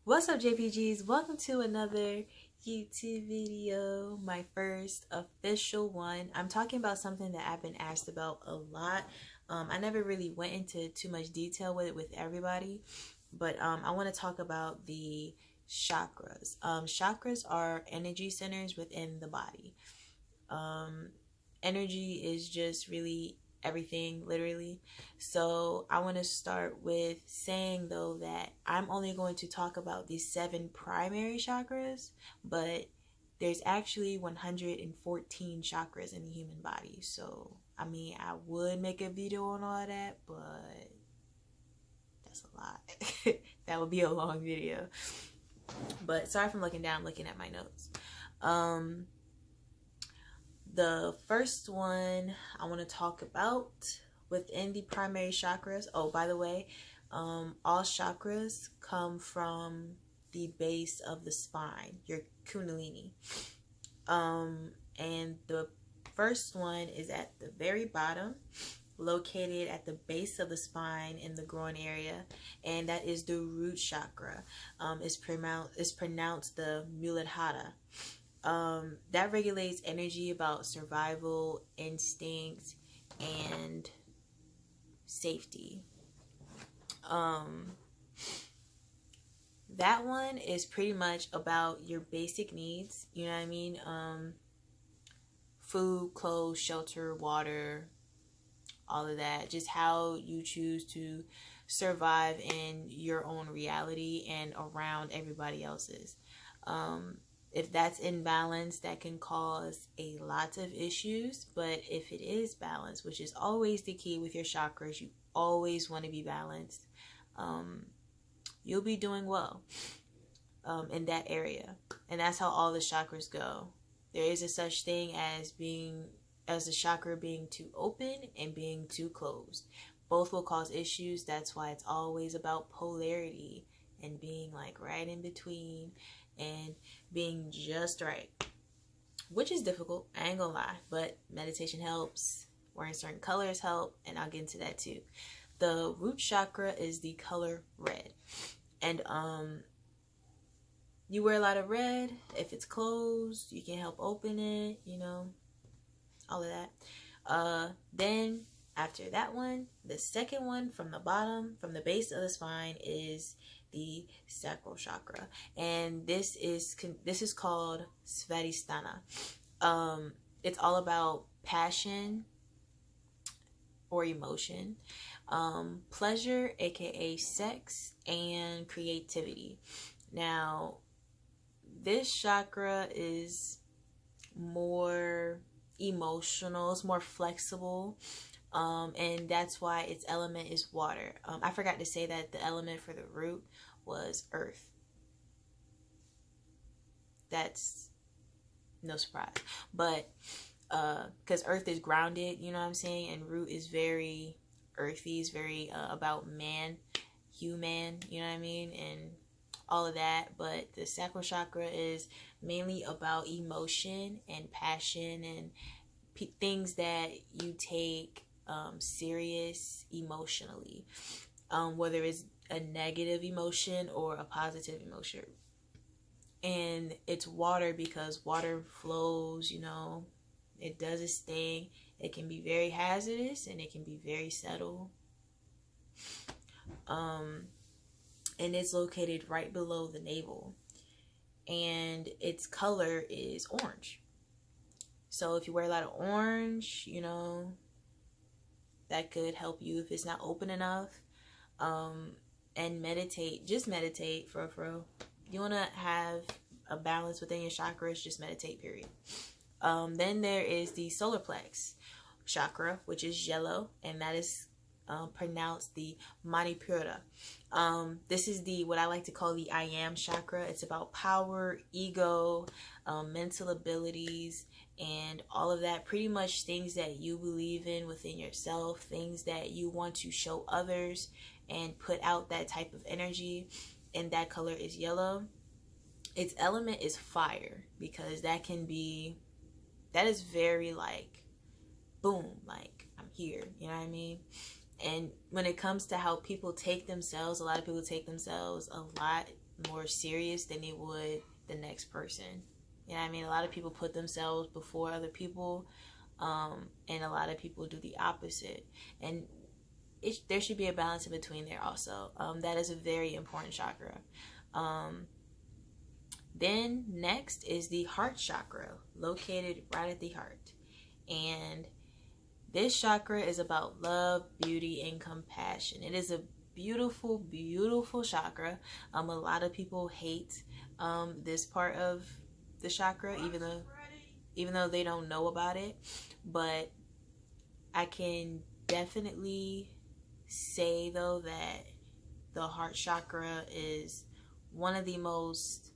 What's up, JPGs? Welcome to another YouTube video, my first official one. I'm talking about something that I've been asked about a lot. I never really went into too much detail with it with everybody, but I want to talk about the chakras. Chakras are energy centers within the body. Um, Energy is just really everything, literally. So I want to start with saying, though, that I'm only going to talk about these 7 primary chakras, but there's actually 114 chakras in the human body. So I mean, I would make a video on all of that, but that's a lot. That would be a long video. But sorry if I'm looking down, looking at my notes. The first one I want to talk about within the primary chakras. Oh, by the way, all chakras come from the base of the spine, your kundalini. And the first one is at the very bottom, located at the base of the spine in the groin area, and that is the root chakra. It's pronounced the Muladhara. That regulates energy about survival, instinct, and safety. That one is pretty much about your basic needs, you know what I mean? Food, clothes, shelter, water, all of that. Just how you choose to survive in your own reality and around everybody else's. If that's imbalanced, that can cause a lot of issues. But if it is balanced, which is always the key with your chakras, you always want to be balanced, you'll be doing well in that area. And that's how all the chakras go. There is a such thing as the chakra being too open and being too closed. Both will cause issues. That's why it's always about polarity and being like right in between and being just right, which is difficult, I ain't gonna lie, but meditation helps, wearing certain colors help, and I'll get into that too. The root chakra is the color red, and you wear a lot of red. If it's closed, you can help open it, you know, all of that. Then after that one, the second one from the bottom, from the base of the spine, is the sacral chakra, and this is called Svadhisthana. It's all about passion or emotion, pleasure, aka sex, and creativity. Now, this chakra is more emotional, it's more flexible. And that's why its element is water. I forgot to say that the element for the root was earth. That's no surprise. But because earth is grounded, you know what I'm saying? And root is very earthy, is very about man, human, you know what I mean? And all of that. But the sacral chakra is mainly about emotion and passion and things that you take serious emotionally, whether it's a negative emotion or a positive emotion. And it's water because water flows, you know, it does its thing. It can be very hazardous and it can be very subtle. And it's located right below the navel, and its color is orange. So if you wear a lot of orange, you know, that could help you if it's not open enough. And meditate, just meditate for real. You want to have a balance within your chakras, just meditate, period. Then there is the solar plex chakra, which is yellow, and that is pronounced the Manipura. This is what I like to call the I am chakra. It's about power, ego, mental abilities, and all of that. Pretty much things that you believe in within yourself, things that you want to show others and put out that type of energy. And that color is yellow. Its element is fire, because that is very like boom, like I'm here, you know what I mean? And when it comes to how people take themselves, a lot of people take themselves a lot more serious than they would the next person. You know what I mean? A lot of people put themselves before other people, and a lot of people do the opposite. And there should be a balance in between there also. That is a very important chakra. Then next is the heart chakra, located right at the heart. And this chakra is about love, beauty, and compassion. It is a beautiful, beautiful chakra. A lot of people hate this part of the chakra, even though they don't know about it. But I can definitely say though that the heart chakra is one of the most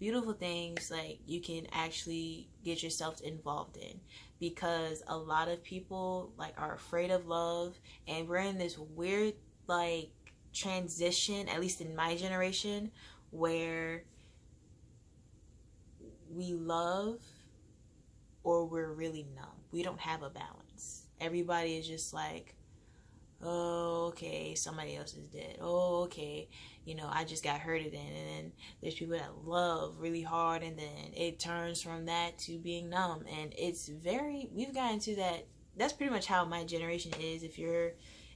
beautiful things like you can actually get yourself involved in, because a lot of people like are afraid of love, and we're in this weird like transition, at least in my generation, where we love or we're really numb. We don't have a balance. Everybody is just like, oh, okay, somebody else is dead. Oh, okay, you know, I just got hurted in. And then there's people that love really hard, and then it turns from that to being numb. And we've gotten to that. That's pretty much how my generation is. If you're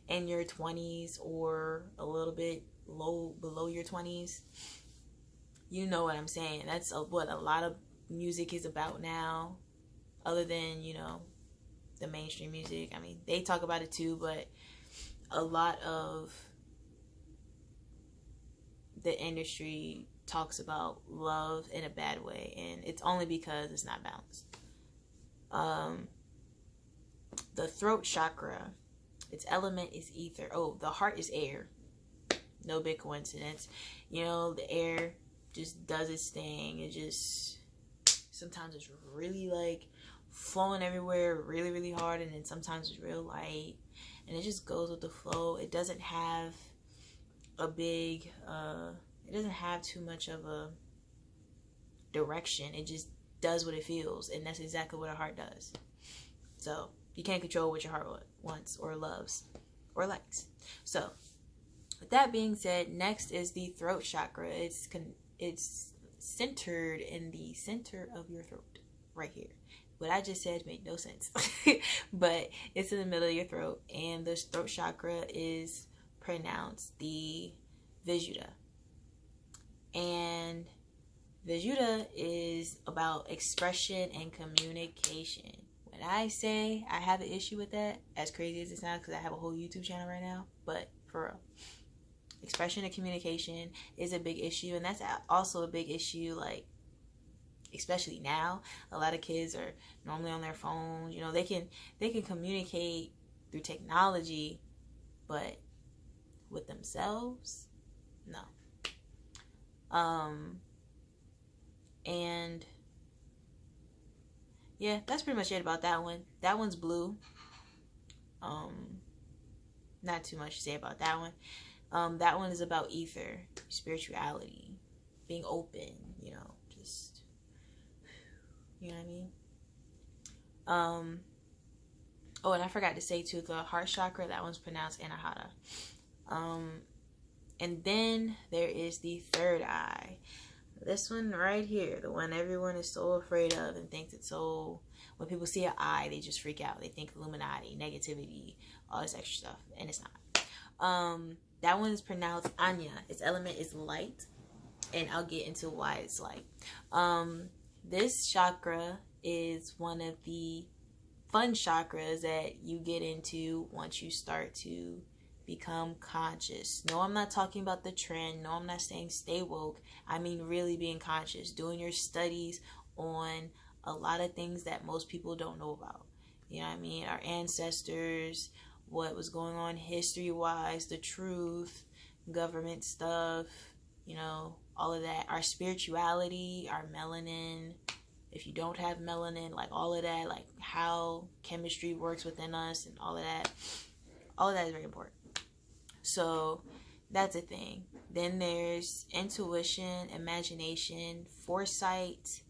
in your 20s or a little bit below your 20s, you know what I'm saying. That's what a lot of music is about now, other than, you know, the mainstream music. I mean, they talk about it too, but a lot of the industry talks about love in a bad way, and it's only because it's not balanced. The throat chakra, its element is ether. Oh, the heart is air. No big coincidence. You know, the air just does its thing. It just, sometimes it's really like flowing everywhere really, really hard, and then sometimes it's real light, and it just goes with the flow. It doesn't have a big, it doesn't have too much of a direction. It just does what it feels, and that's exactly what a heart does. So you can't control what your heart wants or loves or likes. So with that being said, next is the throat chakra. It's centered in the center of your throat, right here. What I just said made no sense, but it's in the middle of your throat, and this throat chakra is pronounced the Vishuddha. And Vishuddha is about expression and communication. When I say I have an issue with that, as crazy as it sounds, because I have a whole YouTube channel right now, but for real, expression and communication is a big issue, and that's also a big issue, like, especially now. A lot of kids are normally on their phones. You know, they can communicate through technology, but with themselves, no. And yeah, that's pretty much it about that one. That one's blue. Not too much to say about that one. That one is about ether, spirituality, being open, you know, just, you know what I mean? Oh, and I forgot to say too, the heart chakra, that one's pronounced Anahata. And then there is the third eye. This one right here, the one everyone is so afraid of and thinks it's so, when people see an eye, they just freak out. They think Illuminati, negativity, all this extra stuff, and it's not. That one is pronounced Anya. Its element is light, and I'll get into why it's light. This chakra is one of the fun chakras that you get into once you start to become conscious. No, I'm not talking about the trend. No, I'm not saying stay woke. I mean really being conscious, doing your studies on a lot of things that most people don't know about. You know what I mean? Our ancestors, what was going on history-wise, the truth, government stuff, you know, all of that. Our spirituality, our melanin. If you don't have melanin, like all of that, like how chemistry works within us and all of that. All of that is very important. So that's a thing. Then there's intuition, imagination, foresight,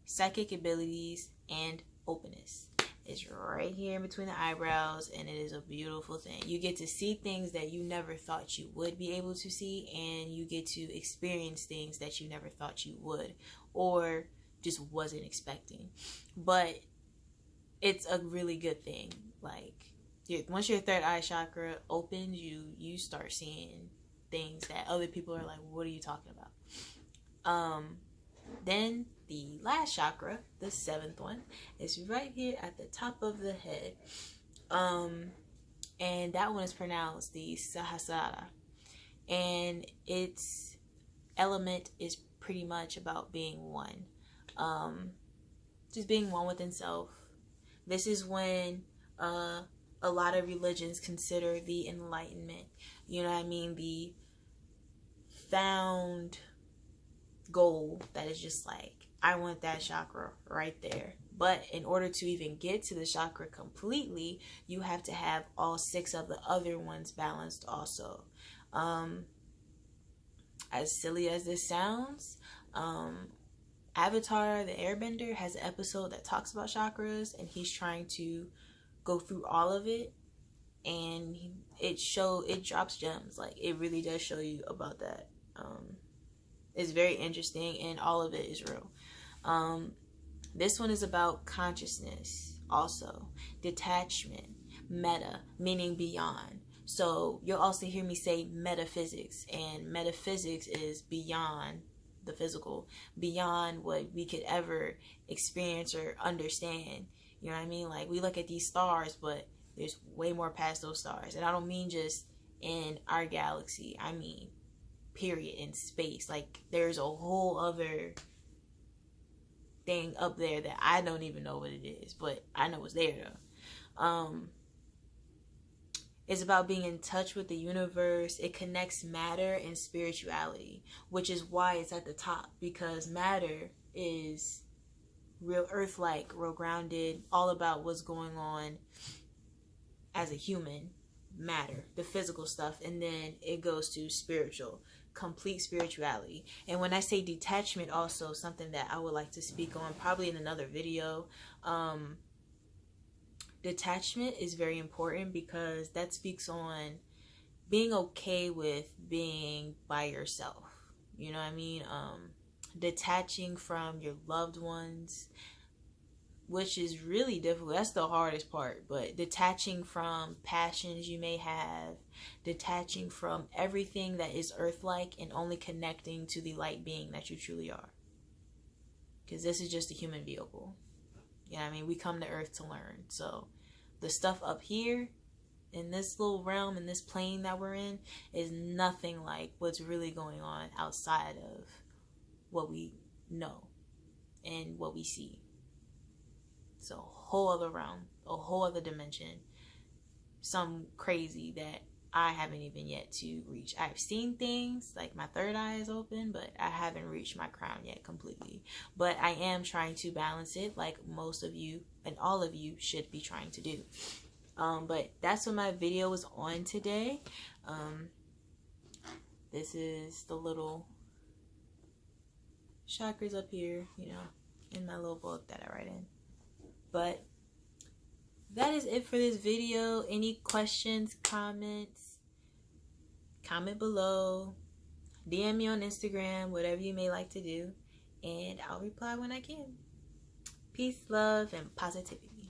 psychic abilities, and openness. It's right here in between the eyebrows, and it is a beautiful thing. You get to see things that you never thought you would be able to see, and you get to experience things that you never thought you would, or just wasn't expecting. But it's a really good thing. Like, once your third eye chakra opens, you start seeing things that other people are like, what are you talking about? Then the last chakra, the seventh one, is right here at the top of the head. And that one is pronounced the Sahasrara. And its element is pretty much about being one. Just being one within self. This is when a lot of religions consider the enlightenment. You know what I mean? The found goal that is just like, I want that chakra right there. But in order to even get to the chakra completely, you have to have all 6 of the other ones balanced also. As silly as this sounds, Avatar, the Airbender, has an episode that talks about chakras, and he's trying to go through all of it, and it drops gems. Like, it really does show you about that. It's very interesting, and all of it is real. This one is about consciousness also. Detachment. Meta, meaning beyond. So you'll also hear me say metaphysics, and metaphysics is beyond the physical, beyond what we could ever experience or understand. You know what I mean? Like, we look at these stars, but there's way more past those stars. And I don't mean just in our galaxy. I mean, period, in space. Like, there's a whole other thing up there that I don't even know what it is, but I know it's there though. It's about being in touch with the universe. It connects matter and spirituality, which is why it's at the top, because matter is real earth-like, real grounded, all about what's going on as a human, matter, the physical stuff, and then it goes to spiritual, complete spirituality. And when I say detachment, also something that I would like to speak on probably in another video. Detachment is very important because that speaks on being okay with being by yourself. You know what I mean? Detaching from your loved ones, which is really difficult. That's the hardest part. But detaching from passions you may have, detaching from everything that is earth-like, and only connecting to the light being that you truly are. Because this is just a human vehicle. You know what I mean? We come to earth to learn. So the stuff up here in this little realm, in this plane that we're in, is nothing like what's really going on outside of what we know and what we see. So a whole other realm, a whole other dimension, some crazy that I haven't even yet to reach. I've seen things, like my third eye is open, but I haven't reached my crown yet completely. But I am trying to balance it, like most of you and all of you should be trying to do. But that's what my video was on today. This is the little chakras up here, you know, in my little book that I write in. But that is it for this video. Any questions, comments, comment below. DM me on Instagram, whatever you may like to do. And I'll reply when I can. Peace, love, and positivity.